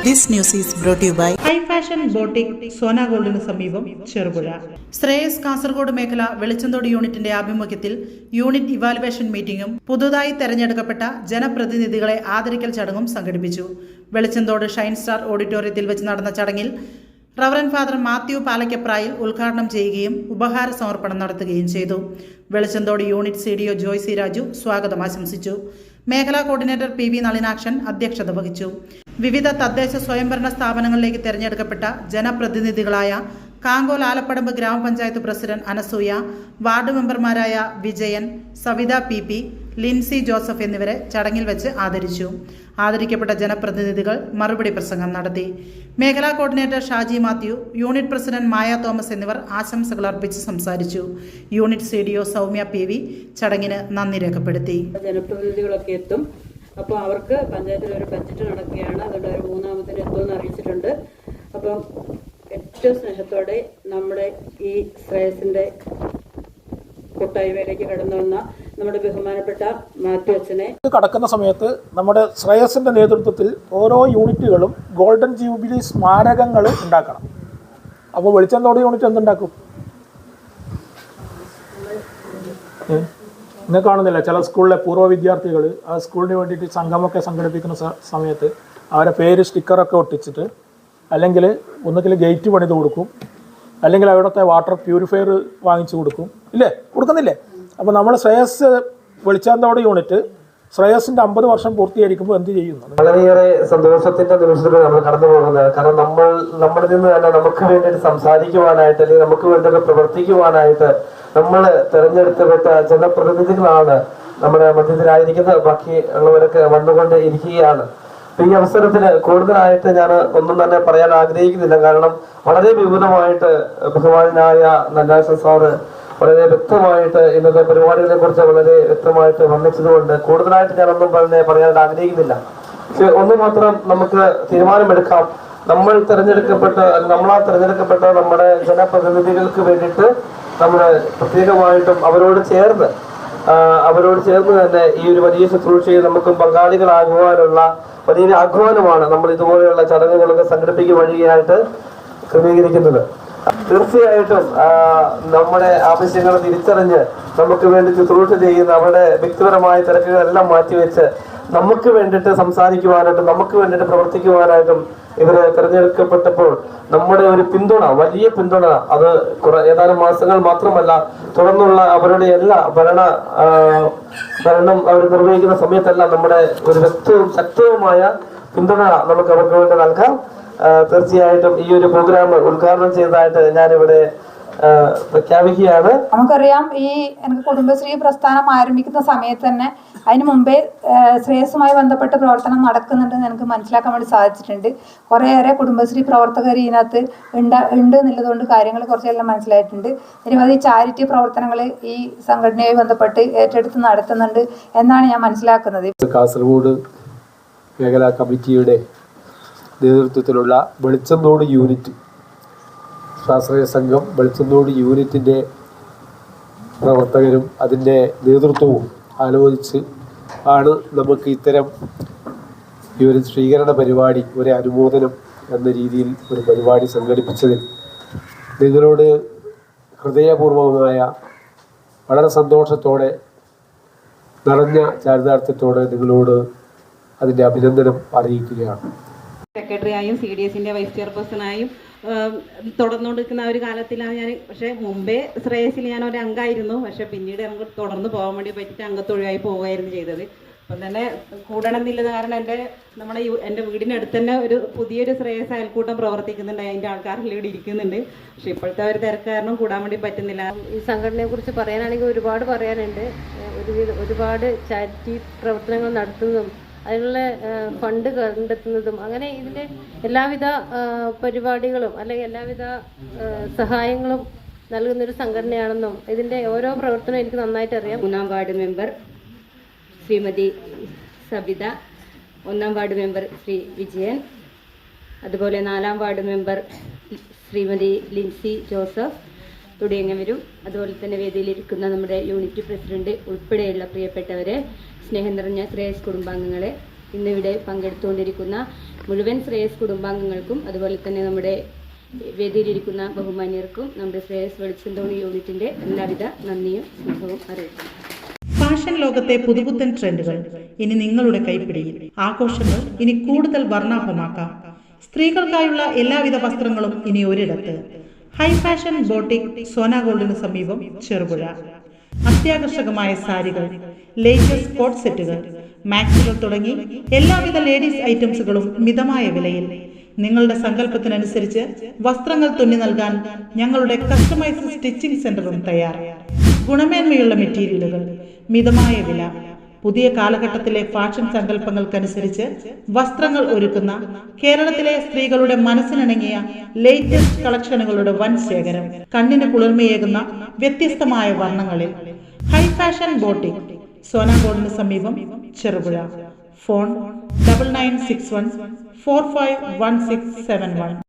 This news is brought to you by high fashion boutique Sona ഗോൾഡിന് സമീപം ചെറുപുഴ. ശ്രേയസ് കാസർഗോഡ് മേഖല വെളിച്ചന്തോട് യൂണിറ്റിന്റെ ആഭിമുഖ്യത്തിൽ യൂണിറ്റ് ഇവാലുവേഷൻ മീറ്റിംഗും പുതുതായി തെരഞ്ഞെടുക്കപ്പെട്ട ജനപ്രതിനിധികളെ ആദരിക്കൽ ചടങ്ങും സംഘടിപ്പിച്ചു. വെളിച്ചന്തോട് ഷൈൻ സ്റ്റാർ ഓഡിറ്റോറിയത്തിൽ വെച്ച് നടന്ന ചടങ്ങിൽ റവറൻ ഫാദർ മാത്യു പാലക്കപ്രായിൽ ഉദ്ഘാടനം ചെയ്യുകയും ഉപഹാര സമർപ്പണം നടത്തുകയും ചെയ്തു. Velichanthode unit CDO Joy C Raju സ്വാഗതം ആശംസിച്ചു. മേഖലാ കോർഡിനേറ്റർ PV നളിനാക്ഷൻ അധ്യക്ഷത വഹിച്ചു. വിവിധ തദ്ദേശ സ്വയംഭരണ സ്ഥാപനങ്ങളിലേക്ക് തെരഞ്ഞെടുക്കപ്പെട്ട ജനപ്രതിനിധികളായ കാങ്കോൽ ആലപ്പടമ്പ് ഗ്രാമപഞ്ചായത്ത് പ്രസിഡന്റ് അനസൂയ, വാർഡ് മെമ്പർമാരായ വിജയൻ, സവിത PP, ലിൻസി ജോസഫ് എന്നിവരെ ചടങ്ങിൽ വെച്ച് ആദരിച്ചു. ആദരിക്കപ്പെട്ട ജനപ്രതിനിധികൾ മറുപടി പ്രസംഗം നടത്തി. മേഖലാ coordinator Shaji Mathew, unit president Maya Thomas എന്നിവർ ആശംസകൾ അർപ്പിച്ച് സംസാരിച്ചു. യൂണിറ്റ് CDO സൗമ്യ PV ചടങ്ങിന് നന്ദി രേഖപ്പെടുത്തി. ജനപ്രതിനിധികളൊക്കെ എത്തും. അപ്പോൾ അവർക്ക് പഞ്ചായത്തിൽ ഒരു ബഡ്ജറ്റ് നടക്കുകയാണ്. അതുകൊണ്ട് ഒരു മൂന്നാമത്തിന് എത്തുമെന്ന് അറിയിച്ചിട്ടുണ്ട്. അപ്പം ഏറ്റവും സ്നേഹത്തോടെ നമ്മുടെ ഈ ശ്രേയസിന്റെ കൂട്ടായ്മയിലേക്ക് കടന്നു വന്ന നമ്മുടെ ബഹുമാനപ്പെട്ട മാത്യു അച്ഛനെ കടക്കുന്ന സമയത്ത് നമ്മുടെ ശ്രേയസിന്റെ നേതൃത്വത്തിൽ ഓരോ യൂണിറ്റുകളും ഗോൾഡൻ ജൂബിലി സ്മാരകങ്ങൾ ഉണ്ടാക്കണം. അപ്പോൾ വെളിച്ചന്തോട് യൂണിറ്റ് എന്തുണ്ടാക്കും? ഇന്ന് കാണുന്നില്ല, ചില സ്കൂളിലെ പൂർവ്വ വിദ്യാർത്ഥികൾ ആ സ്കൂളിന് വേണ്ടിയിട്ട് സംഘമൊക്കെ സംഘടിപ്പിക്കുന്ന സമയത്ത് അവരെ പേര് സ്റ്റിക്കറൊക്കെ ഒട്ടിച്ചിട്ട് അല്ലെങ്കിൽ ഒന്നുകിൽ ഗേറ്റ് പണിത് കൊടുക്കും, അല്ലെങ്കിൽ അവിടുത്തെ വാട്ടർ പ്യൂരിഫയർ വാങ്ങിച്ചു കൊടുക്കും. ഇല്ലേ, കൊടുക്കുന്നില്ലേ? അപ്പോൾ നമ്മൾ ശ്രേയസ് വെളിച്ചാന്തോട് യൂണിറ്റ് ശ്രേയസിന്റെ 50 വർഷം പൂർത്തീകരിക്കുമ്പോൾ എന്ത് ചെയ്യുന്നു? വളരെയേറെ സന്തോഷത്തിന്റെ നിമിഷത്തിൽ നമ്മൾ കടന്നു പോകുന്നത്. കാരണം നമ്മളിൽ നിന്ന് തന്നെ നമുക്ക് വേണ്ടി സംസാരിക്കുവാനായിട്ട് അല്ലെങ്കിൽ നമുക്ക് വേണ്ടി പ്രവർത്തിക്കുവാനായിട്ട് നമ്മൾ തെരഞ്ഞെടുക്കപ്പെട്ട ജനപ്രതിനിധികളാണ് നമ്മുടെ മധ്യത്തിലായിരിക്കുന്നത്. ബാക്കി ഉള്ളവരൊക്കെ വന്നുകൊണ്ട് ഇരിക്കുകയാണ്. ഈ അവസരത്തിൽ കൂടുതലായിട്ട് ഞാൻ ഒന്നും തന്നെ പറയാൻ ആഗ്രഹിക്കുന്നില്ല. കാരണം വളരെ വിപുലമായിട്ട് ബഹുമാനായ നല്ലാശൻ സാറ് വളരെ വ്യക്തമായിട്ട് ഇന്നത്തെ പരിപാടികളെ കുറിച്ച് വളരെ വ്യക്തമായിട്ട് വർണ്ണിച്ചതുകൊണ്ട് കൂടുതലായിട്ട് ഞാനൊന്നും പറയാൻ ആഗ്രഹിക്കുന്നില്ല. പക്ഷെ ഒന്ന് മാത്രം നമുക്ക് തീരുമാനമെടുക്കാം. നമ്മളാ തെരഞ്ഞെടുക്കപ്പെട്ട നമ്മുടെ ജനപ്രതിനിധികൾക്ക് വേണ്ടിയിട്ട് നമ്മൾ പ്രത്യേകമായിട്ടും അവരോട് ചേർന്ന് തന്നെ ഈ ഒരു വലിയ ശുശ്രൂഷയിൽ നമുക്കും പങ്കാളികളാകുവാനുള്ള വലിയൊരു ആഹ്വാനമാണ് നമ്മൾ ഇതുപോലെയുള്ള ചടങ്ങുകളൊക്കെ സംഘടിപ്പിക്കുക വഴിയായിട്ട് ക്രമീകരിക്കുന്നത്. തീർച്ചയായിട്ടും നമ്മുടെ ആവശ്യങ്ങൾ തിരിച്ചറിഞ്ഞ് നമുക്ക് വേണ്ടി ശുശ്രൂഷ ചെയ്യുന്ന അവരുടെ വ്യക്തിപരമായ തിരക്കുകളെല്ലാം മാറ്റിവെച്ച് നമുക്ക് വേണ്ടിയിട്ട് സംസാരിക്കുവാനായിട്ടും നമുക്ക് വേണ്ടിയിട്ട് പ്രവർത്തിക്കുവാനായിട്ടും ഇവരെ തിരഞ്ഞെടുക്കപ്പെട്ടപ്പോൾ നമ്മുടെ ഒരു പിന്തുണ, വലിയ പിന്തുണ, അത് ഏതാനും മാസങ്ങൾ മാത്രമല്ല തുടർന്നുള്ള അവരുടെ എല്ലാ ഭരണം അവർ നിർവഹിക്കുന്ന സമയത്തെല്ലാം നമ്മുടെ ഒരു വ്യക്തവും ശക്തവുമായ പിന്തുണ നമുക്ക് അവർക്ക് വേണ്ടി നൽകാം. തീർച്ചയായിട്ടും ഈ ഒരു പ്രോഗ്രാം ഉദ്ഘാടനം ചെയ്തതായിട്ട് ഞാനിവിടെ പ്രഖ്യാപിക്കുകയാണ്. നമുക്കറിയാം, എനിക്ക് കുടുംബശ്രീ പ്രസ്ഥാനം ആരംഭിക്കുന്ന സമയത്ത് തന്നെ അതിന് മുമ്പേ ശ്രേയസുമായി ബന്ധപ്പെട്ട പ്രവർത്തനം നടക്കുന്നുണ്ടെന്ന് എനിക്ക് മനസ്സിലാക്കാൻ വേണ്ടി സാധിച്ചിട്ടുണ്ട്. കുറേയേറെ കുടുംബശ്രീ പ്രവർത്തകർ ഇതിനകത്ത് ഉണ്ട് എന്നുള്ളതുകൊണ്ട് കാര്യങ്ങൾ കുറച്ചെല്ലാം മനസ്സിലായിട്ടുണ്ട്. നിരവധി ചാരിറ്റി പ്രവർത്തനങ്ങൾ ഈ സംഘടനയുമായി ബന്ധപ്പെട്ട് ഏറ്റെടുത്ത് നടത്തുന്നുണ്ട് എന്നാണ് ഞാൻ മനസ്സിലാക്കുന്നത്. കാസർഗോഡ് മേഖലാ കമ്മിറ്റിയുടെ നേതൃത്വത്തിലുള്ള വെളിച്ചന്തോട് യൂണിറ്റ് സ്വാശ്രയ സംഘം വെളിച്ചന്തോട് യൂണിറ്റിൻ്റെ പ്രവർത്തകരും അതിൻ്റെ നേതൃത്വവും ആലോചിച്ച് ആണ് നമുക്ക് ഇത്തരം ഈ ഒരു സ്വീകരണ പരിപാടി, ഒരു അനുമോദനം എന്ന രീതിയിൽ ഒരു പരിപാടി സംഘടിപ്പിച്ചതിൽ നിങ്ങളോട് ഹൃദയപൂർവമായ വളരെ സന്തോഷത്തോടെ നിറഞ്ഞ ചാരിതാർത്ഥ്യത്തോടെ നിങ്ങളോട് അതിൻ്റെ അഭിനന്ദനം അറിയിക്കുകയാണ്. സെക്രട്ടറിയായും CDSന്റെ വൈസ് ചെയർപേഴ്സണായും തുടർന്നുകൊണ്ടിരിക്കുന്ന ഒരു കാലത്തിലാണ് ഞാൻ. പക്ഷേ മുമ്പേ ശ്രേയസിൽ ഞാൻ ഒരു അംഗമായിരുന്നു. പക്ഷെ പിന്നീട് നമുക്ക് തുടർന്ന് പോകാൻ വേണ്ടി പറ്റിയിട്ട് അംഗത്തൊഴിവായി പോവുകയായിരുന്നു ചെയ്തത്. അപ്പം തന്നെ കൂടണം എന്നില്ല കാരണം എൻ്റെ വീടിനടുത്ത് തന്നെ ഒരു പുതിയൊരു ശ്രേയസ് അയൽക്കൂട്ടം പ്രവർത്തിക്കുന്നുണ്ട്. അതിൻ്റെ ആൾക്കാരെല്ലാം ഇവിടെ ഇരിക്കുന്നുണ്ട്. പക്ഷെ ഇപ്പോഴത്തെ ഒരു തിരക്ക് കാരണം കൂടാൻ വേണ്ടി പറ്റുന്നില്ല. ഈ സംഘടനയെ കുറിച്ച് പറയാനാണെങ്കിൽ ഒരുപാട് പറയാനുണ്ട്. ഒരുപാട് ചാരിറ്റി പ്രവർത്തനങ്ങൾ നടത്തുന്നതും അതിനുള്ള ഫണ്ട് കണ്ടെത്തുന്നതും അങ്ങനെ ഇതിൻ്റെ എല്ലാവിധ പരിപാടികളും അല്ലെങ്കിൽ എല്ലാവിധ സഹായങ്ങളും നൽകുന്നൊരു സംഘടനയാണെന്നും ഇതിൻ്റെ ഓരോ പ്രവർത്തനവും എനിക്ക് നന്നായിട്ട് അറിയാം. 3ാം ward member Shrimati Sabitha, 1ാം ward member Shri Vijayan, അതുപോലെ 4ാം ward member Shrimati Lincy Joseph തുടങ്ങിയവരും, അതുപോലെ തന്നെ വേദിയിലിരിക്കുന്ന നമ്മുടെ യൂണിറ്റ് പ്രസിഡന്റ് ഉൾപ്പെടെയുള്ള പ്രിയപ്പെട്ടവരെ, സ്നേഹം നിറഞ്ഞ ശ്രേയസ് കുടുംബാംഗങ്ങളെ, ഇന്നിവിടെ പങ്കെടുത്തുകൊണ്ടിരിക്കുന്ന മുഴുവൻ ശ്രേയസ് കുടുംബാംഗങ്ങൾക്കും അതുപോലെ തന്നെ നമ്മുടെ വേദിയിലിരിക്കുന്ന ബഹുമാന്യർക്കും നമ്മുടെ ശ്രേയസ് വെളിച്ചന്തോണി യൂണിറ്റിന്റെ എല്ലാവിധ നന്ദിയും സ്നേഹവും അറിയിക്കുന്നു. ഫാഷൻ ലോകത്തെ പുതുപുത്തൻ ട്രെൻഡുകൾ ഇനി നിങ്ങളുടെ കൈപ്പിടിയിൽ. ആഘോഷങ്ങൾ ഇനി കൂടുതൽ വർണ്ണാഭമാക്കാം. സ്ത്രീകൾക്കായുള്ള എല്ലാവിധ വസ്ത്രങ്ങളും ഇനി ഒരിടത്ത്. ഹൈ ഫാഷൻ ബോട്ടിക് സോന ഗോൾഡിന് സമീപം ചെറുപുഴ. അത്യാകർഷകമായ സാരികൾ, ലേറ്റസ്റ്റ് കോട്ട് സെറ്റുകൾ, മാക്സികൾ തുടങ്ങി എല്ലാവിധ ലേഡീസ് ഐറ്റംസുകളും മിതമായ വിലയിൽ. നിങ്ങളുടെ സങ്കല്പത്തിനനുസരിച്ച് വസ്ത്രങ്ങൾ തുന്നി നൽകാൻ ഞങ്ങളുടെ കസ്റ്റമൈസ്ഡ് സ്റ്റിച്ചിങ് സെന്ററും തയ്യാർ. ഗുണമേന്മയുള്ള മെറ്റീരിയലുകൾ, മിതമായ വില. പുതിയ കാലഘട്ടത്തിലെ ഫാഷൻ സങ്കല്പങ്ങൾക്കനുസരിച്ച് വസ്ത്രങ്ങൾ ഒരുക്കുന്ന കേരളത്തിലെ സ്ത്രീകളുടെ മനസ്സിനിണങ്ങിയ ലേറ്റസ്റ്റ് കളക്ഷനുകളുടെ വൻ ശേഖരം. കണ്ണിന് കുളിർമയേകുന്ന വ്യത്യസ്തമായ വർണ്ണങ്ങളിൽ. ഹൈ ഫാഷൻ ബോട്ടിക് സോന ഗോൾഡിന് സമീപം ചെറുപുഴ. ഫോൺ 9961 451671.